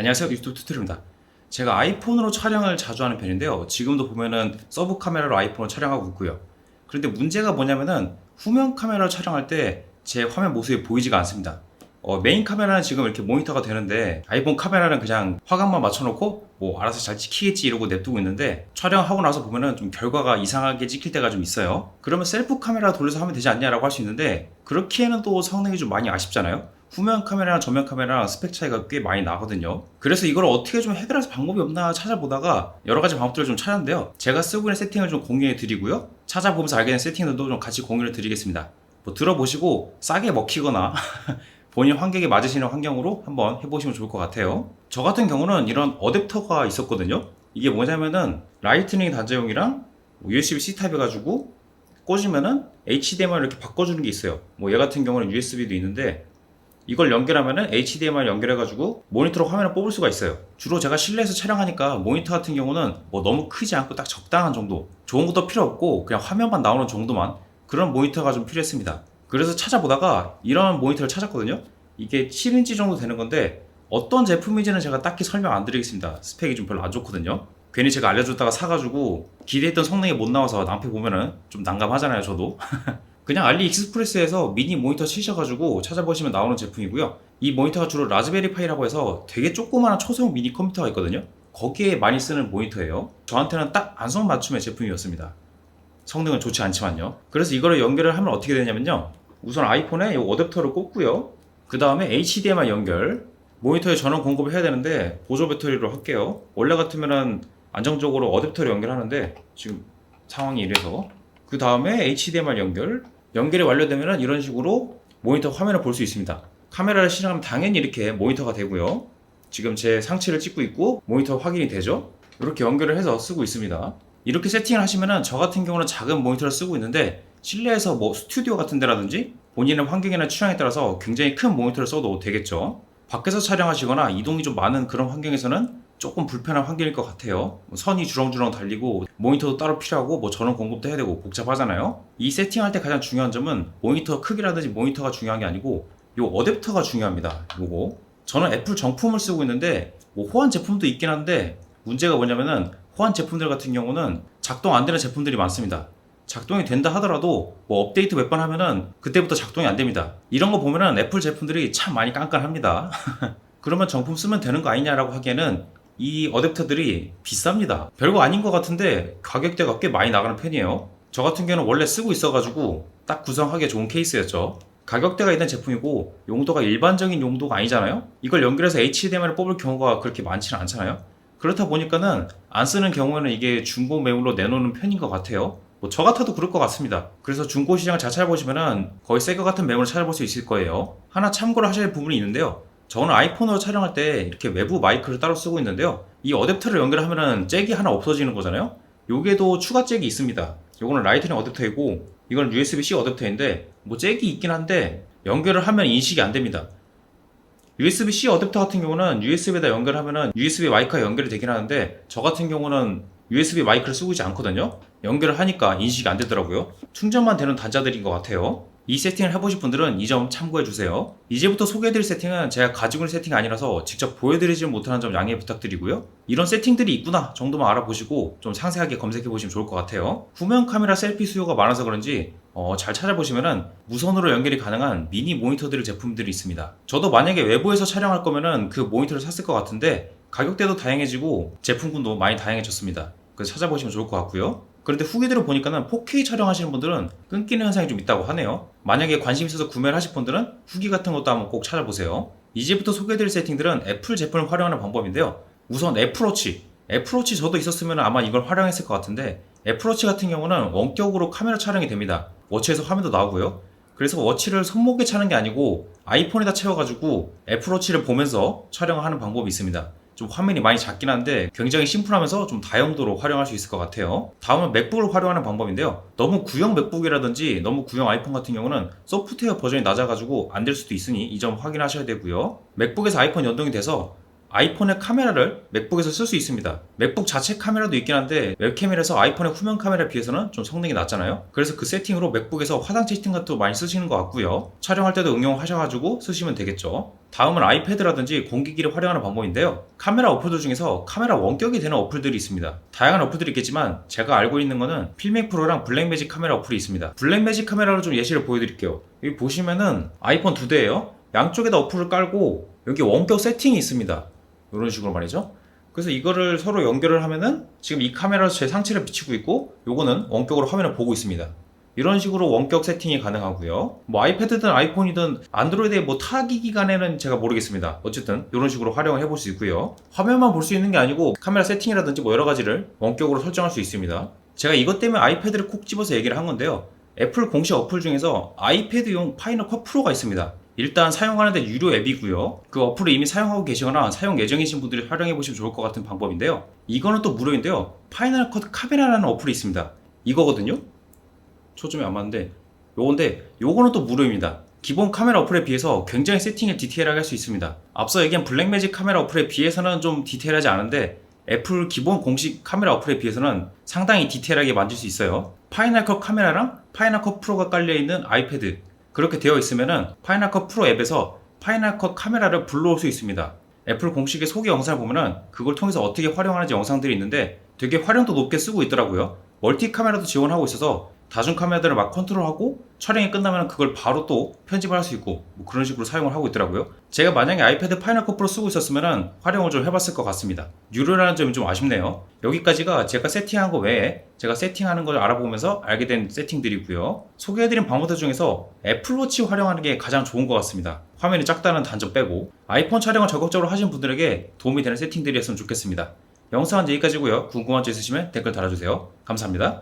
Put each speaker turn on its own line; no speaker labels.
안녕하세요, 유튜브 튜토리얼입니다. 제가 아이폰으로 촬영을 자주 하는 편인데요. 지금도 보면은 서브 카메라로 아이폰을 촬영하고 있고요. 그런데 문제가 뭐냐면은 후면 카메라로 촬영할 때 제 화면 모습이 보이지가 않습니다. 메인 카메라는 지금 이렇게 모니터가 되는데 아이폰 카메라는 그냥 화각만 맞춰놓고 뭐 알아서 잘 찍히겠지 이러고 냅두고 있는데, 촬영하고 나서 보면은 좀 결과가 이상하게 찍힐 때가 좀 있어요. 그러면 셀프 카메라 돌려서 하면 되지 않냐라고 할 수 있는데, 그렇기에는 또 성능이 좀 많이 아쉽잖아요. 후면 카메라랑 전면 카메라랑 스펙 차이가 꽤 많이 나거든요. 그래서 이걸 어떻게 좀 해결할 방법이 없나 찾아보다가 여러 가지 방법들을 좀 찾았는데요. 제가 쓰고 있는 세팅을 좀 공유해 드리고요. 찾아보면서 알게 된 세팅들도 좀 같이 공유를 드리겠습니다. 뭐 들어보시고 싸게 먹히거나 본인 환경에 맞으시는 환경으로 한번 해보시면 좋을 것 같아요. 저 같은 경우는 이런 어댑터가 있었거든요. 이게 뭐냐면은 라이트닝 단자용이랑 USB-C 타입 해가지고 꽂으면은 HDMI를 이렇게 바꿔주는 게 있어요. 뭐 얘 같은 경우는 USB도 있는데, 이걸 연결하면은 HDMI 연결해가지고 모니터로 화면을 뽑을 수가 있어요. 주로 제가 실내에서 촬영하니까 모니터 같은 경우는 뭐 너무 크지 않고 딱 적당한 정도, 좋은 것도 필요 없고 그냥 화면만 나오는 정도만, 그런 모니터가 좀 필요했습니다. 그래서 찾아보다가 이런 모니터를 찾았거든요. 이게 7인치 정도 되는 건데 어떤 제품인지는 제가 딱히 설명 안 드리겠습니다. 스펙이 좀 별로 안 좋거든요. 괜히 제가 알려줬다가 사가지고 기대했던 성능이 못 나와서 낭패 보면은 좀 난감하잖아요, 저도. 그냥 알리익스프레스에서 미니 모니터 치셔가지고 찾아보시면 나오는 제품이고요. 이 모니터가 주로 라즈베리 파이라고 해서 되게 조그마한 초소형 미니 컴퓨터가 있거든요. 거기에 많이 쓰는 모니터예요. 저한테는 딱 안성맞춤의 제품이었습니다. 성능은 좋지 않지만요. 그래서 이거를 연결을 하면 어떻게 되냐면요, 우선 아이폰에 이 어댑터를 꽂고요. 그 다음에 HDMI 연결, 모니터에 전원 공급을 해야 되는데 보조 배터리로 할게요. 원래 같으면은 안정적으로 어댑터를 연결하는데 지금 상황이 이래서, 그 다음에 HDMI 연결이 완료되면 이런 식으로 모니터 화면을 볼 수 있습니다. 카메라를 실행하면 당연히 이렇게 모니터가 되고요. 지금 제 상체를 찍고 있고 모니터 확인이 되죠. 이렇게 연결을 해서 쓰고 있습니다. 이렇게 세팅을 하시면은, 저 같은 경우는 작은 모니터를 쓰고 있는데 실내에서 뭐 스튜디오 같은 데라든지 본인의 환경이나 취향에 따라서 굉장히 큰 모니터를 써도 되겠죠. 밖에서 촬영하시거나 이동이 좀 많은 그런 환경에서는 조금 불편한 환경일 것 같아요. 선이 주렁주렁 달리고 모니터도 따로 필요하고 뭐 전원 공급도 해야 되고 복잡하잖아요. 이 세팅할 때 가장 중요한 점은 모니터 크기라든지 모니터가 중요한 게 아니고 요 어댑터가 중요합니다. 요거 저는 애플 정품을 쓰고 있는데 뭐 호환 제품도 있긴 한데, 문제가 뭐냐면은 호환 제품들 같은 경우는 작동 안 되는 제품들이 많습니다. 작동이 된다 하더라도 뭐 업데이트 몇 번 하면은 그때부터 작동이 안 됩니다. 이런 거 보면은 애플 제품들이 참 많이 깐깐합니다. 그러면 정품 쓰면 되는 거 아니냐라고 하기에는 이 어댑터들이 비쌉니다. 별거 아닌 것 같은데 가격대가 꽤 많이 나가는 편이에요. 저 같은 경우는 원래 쓰고 있어가지고 딱 구성하기 좋은 케이스였죠. 가격대가 있는 제품이고 용도가 일반적인 용도가 아니잖아요. 이걸 연결해서 HDMI를 뽑을 경우가 그렇게 많지는 않잖아요. 그렇다 보니까는 안 쓰는 경우에는 이게 중고 매물로 내놓는 편인 것 같아요. 뭐 저 같아도 그럴 것 같습니다. 그래서 중고 시장을 잘 찾아보시면은 거의 새 것 같은 매물을 찾아볼 수 있을 거예요. 하나 참고를 하셔야 할 부분이 있는데요. 저는 아이폰으로 촬영할 때 이렇게 외부 마이크를 따로 쓰고 있는데요. 이 어댑터를 연결하면은 잭이 하나 없어지는 거잖아요. 요게도 추가 잭이 있습니다. 요거는 라이트닝 어댑터이고 이건 USB-C 어댑터인데 뭐 잭이 있긴 한데 연결을 하면 인식이 안 됩니다. USB-C 어댑터 같은 경우는 USB에다 연결하면은 USB 마이크가 연결이 되긴 하는데, 저 같은 경우는 USB 마이크를 쓰고 있지 않거든요. 연결을 하니까 인식이 안 되더라고요. 충전만 되는 단자들인 것 같아요. 이 세팅을 해보실 분들은 이 점 참고해주세요. 이제부터 소개해드릴 세팅은 제가 가지고 있는 세팅이 아니라서 직접 보여드리지 못하는 점 양해 부탁드리고요. 이런 세팅들이 있구나 정도만 알아보시고 좀 상세하게 검색해보시면 좋을 것 같아요. 후면 카메라 셀피 수요가 많아서 그런지 잘 찾아보시면은 무선으로 연결이 가능한 미니 모니터들 제품들이 있습니다. 저도 만약에 외부에서 촬영할 거면은 그 모니터를 샀을 것 같은데 가격대도 다양해지고 제품군도 많이 다양해졌습니다. 그래서 찾아보시면 좋을 것 같고요. 그런데 후기들을 보니까는 4K 촬영하시는 분들은 끊기는 현상이 좀 있다고 하네요. 만약에 관심 있어서 구매를 하실 분들은 후기 같은 것도 한번 꼭 찾아보세요. 이제부터 소개해드릴 세팅들은 애플 제품을 활용하는 방법인데요. 우선 애플워치 저도 있었으면 아마 이걸 활용했을 것 같은데, 애플워치 같은 경우는 원격으로 카메라 촬영이 됩니다. 워치에서 화면도 나오고요. 그래서 워치를 손목에 차는 게 아니고 아이폰에다 채워가지고 애플워치를 보면서 촬영을 하는 방법이 있습니다. 좀 화면이 많이 작긴 한데 굉장히 심플하면서 좀 다용도로 활용할 수 있을 것 같아요. 다음은 맥북을 활용하는 방법인데요. 너무 구형 맥북이라든지 너무 구형 아이폰 같은 경우는 소프트웨어 버전이 낮아가지고 안 될 수도 있으니 이 점 확인하셔야 되고요. 맥북에서 아이폰 연동이 돼서 아이폰의 카메라를 맥북에서 쓸 수 있습니다. 맥북 자체 카메라도 있긴 한데 웹캠이라서 아이폰의 후면 카메라에 비해서는 좀 성능이 낮잖아요. 그래서 그 세팅으로 맥북에서 화상 채팅 같은 거 많이 쓰시는 것 같고요. 촬영할 때도 응용하셔가지고 쓰시면 되겠죠. 다음은 아이패드라든지 공기기를 활용하는 방법인데요. 카메라 어플들 중에서 카메라 원격이 되는 어플들이 있습니다. 다양한 어플들이 있겠지만 제가 알고 있는 거는 필mek 프로랑 블랙매직 카메라 어플이 있습니다. 블랙매직 카메라로 좀 예시를 보여드릴게요. 여기 보시면은 아이폰 2대예요. 양쪽에다 어플을 깔고 여기 원격 세팅이 있습니다. 이런 식으로 말이죠. 그래서 이거를 서로 연결을 하면은 지금 이 카메라에서 제 상체를 비치고 있고 요거는 원격으로 화면을 보고 있습니다. 이런 식으로 원격 세팅이 가능하고요. 뭐 아이패드든 아이폰이든 안드로이드의 뭐 타기기 간에는 제가 모르겠습니다. 어쨌든 이런 식으로 활용을 해볼 수 있고요. 화면만 볼 수 있는 게 아니고 카메라 세팅이라든지 뭐 여러 가지를 원격으로 설정할 수 있습니다. 제가 이것 때문에 아이패드를 콕 집어서 얘기를 한 건데요. 애플 공식 어플 중에서 아이패드용 파이널 컷 프로가 있습니다. 일단 사용하는데 유료 앱이고요. 그 어플을 이미 사용하고 계시거나 사용 예정이신 분들이 활용해 보시면 좋을 것 같은 방법인데요. 이거는 또 무료인데요. 파이널 컷 카메라라는 어플이 있습니다. 이거거든요. 초점이 안 맞는데 요거는 또 무료입니다. 기본 카메라 어플에 비해서 굉장히 세팅을 디테일하게 할 수 있습니다. 앞서 얘기한 블랙매직 카메라 어플에 비해서는 좀 디테일하지 않은데 애플 기본 공식 카메라 어플에 비해서는 상당히 디테일하게 만질 수 있어요. 파이널 컷 카메라랑 파이널 컷 프로가 깔려있는 아이패드, 그렇게 되어 있으면은 파이널 컷 프로 앱에서 파이널 컷 카메라를 불러올 수 있습니다. 애플 공식의 소개 영상을 보면은 그걸 통해서 어떻게 활용하는지 영상들이 있는데 되게 활용도 높게 쓰고 있더라고요. 멀티 카메라도 지원하고 있어서 다중 카메라들을 막 컨트롤하고 촬영이 끝나면 그걸 바로 또 편집을 할 수 있고 뭐 그런 식으로 사용을 하고 있더라고요. 제가 만약에 아이패드 파이널 컷 프로 쓰고 있었으면 활용을 좀 해봤을 것 같습니다. 유료라는 점이 좀 아쉽네요. 여기까지가 제가 세팅한 거 외에 제가 세팅하는 걸 알아보면서 알게 된 세팅들이고요. 소개해드린 방법들 중에서 애플워치 활용하는 게 가장 좋은 것 같습니다. 화면이 작다는 단점 빼고 아이폰 촬영을 적극적으로 하신 분들에게 도움이 되는 세팅들이었으면 좋겠습니다. 영상은 여기까지고요. 궁금한 점 있으시면 댓글 달아주세요. 감사합니다.